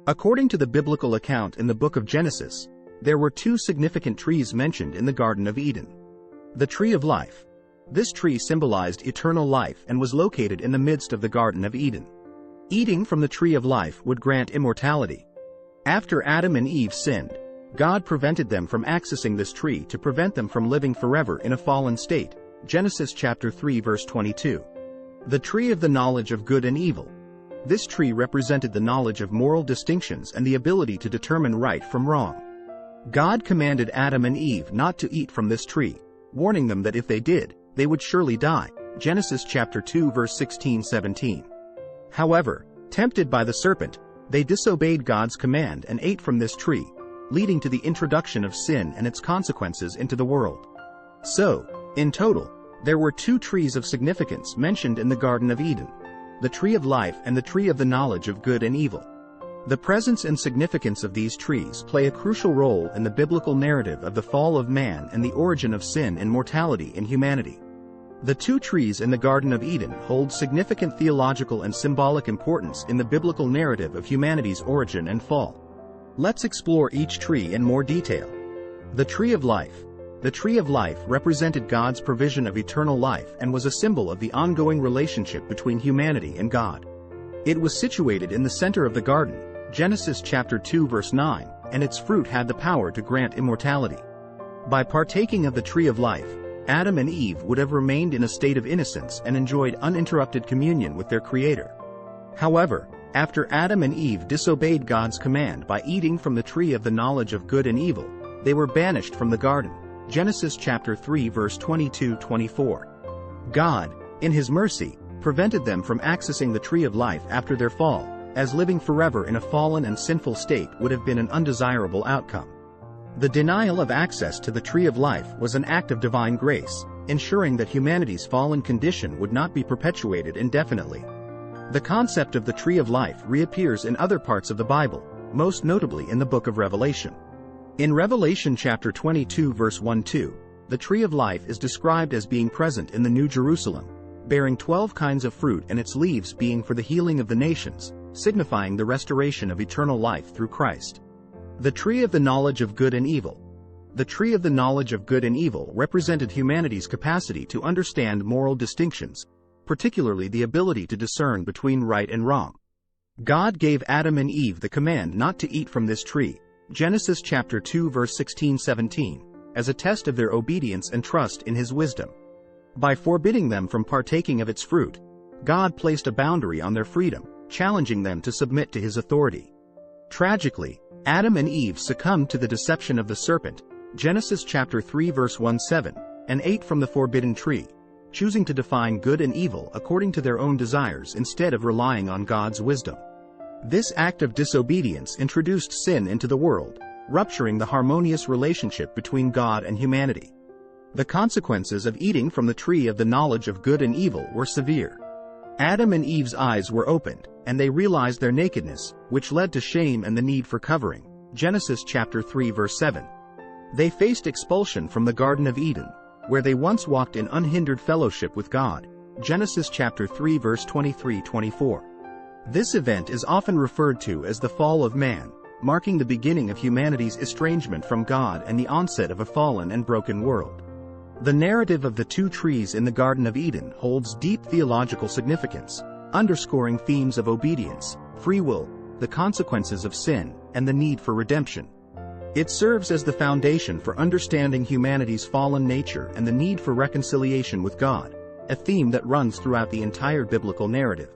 According to the biblical account in the book of Genesis, there were two significant trees mentioned in the Garden of Eden. The tree of life. This tree symbolized eternal life and was located in the midst of the Garden of Eden. Eating from the tree of life would grant immortality. After Adam and Eve sinned, God prevented them from accessing this tree to prevent them from living forever in a fallen state. Genesis chapter 3 verse 22. The tree of the knowledge of good and evil. This tree represented the knowledge of moral distinctions and the ability to determine right from wrong. God commanded Adam and Eve not to eat from this tree, warning them that if they did, they would surely die. Genesis chapter 2 verse 16-17. However, tempted by the serpent, they disobeyed God's command and ate from this tree, leading to the introduction of sin and its consequences into the world. So, in total, there were two trees of significance mentioned in the Garden of Eden: the tree of life and the tree of the knowledge of good and evil. The presence and significance of these trees play a crucial role in the biblical narrative of the fall of man and the origin of sin and mortality in humanity. The two trees in the Garden of Eden hold significant theological and symbolic importance in the biblical narrative of humanity's origin and fall. Let's explore each tree in more detail. The tree of life. The tree of life represented God's provision of eternal life and was a symbol of the ongoing relationship between humanity and God. It was situated in the center of the garden, Genesis chapter 2 verse 9, and its fruit had the power to grant immortality. By partaking of the tree of life, Adam and Eve would have remained in a state of innocence and enjoyed uninterrupted communion with their Creator. However, after Adam and Eve disobeyed God's command by eating from the tree of the knowledge of good and evil, they were banished from the garden. Genesis chapter 3 verse 22-24. God, in His mercy, prevented them from accessing the tree of life after their fall, as living forever in a fallen and sinful state would have been an undesirable outcome. The denial of access to the tree of life was an act of divine grace, ensuring that humanity's fallen condition would not be perpetuated indefinitely. The concept of the tree of life reappears in other parts of the Bible, most notably in the book of Revelation. In Revelation chapter 22 verse 1-2, the tree of life is described as being present in the New Jerusalem, bearing 12 kinds of fruit and its leaves being for the healing of the nations, signifying the restoration of eternal life through Christ. The tree of the knowledge of good and evil. The tree of the knowledge of good and evil represented humanity's capacity to understand moral distinctions, particularly the ability to discern between right and wrong. God gave Adam and Eve the command not to eat from this tree, Genesis chapter 2 verse 16-17, as a test of their obedience and trust in His wisdom. By forbidding them from partaking of its fruit, God placed a boundary on their freedom, challenging them to submit to His authority. Tragically, Adam and Eve succumbed to the deception of the serpent, Genesis chapter 3 verse 1-7, and ate from the forbidden tree, choosing to define good and evil according to their own desires instead of relying on God's wisdom. This act of disobedience introduced sin into the world, rupturing the harmonious relationship between God and humanity. The consequences of eating from the tree of the knowledge of good and evil were severe. Adam and Eve's eyes were opened, and they realized their nakedness, which led to shame and the need for covering, Genesis chapter 3 verse 7. They faced expulsion from the Garden of Eden, where they once walked in unhindered fellowship with God, Genesis chapter 3 verse 23-24. This event is often referred to as the fall of man, marking the beginning of humanity's estrangement from God and the onset of a fallen and broken world. The narrative of the two trees in the Garden of Eden holds deep theological significance, underscoring themes of obedience, free will, the consequences of sin, and the need for redemption. It serves as the foundation for understanding humanity's fallen nature and the need for reconciliation with God, a theme that runs throughout the entire biblical narrative.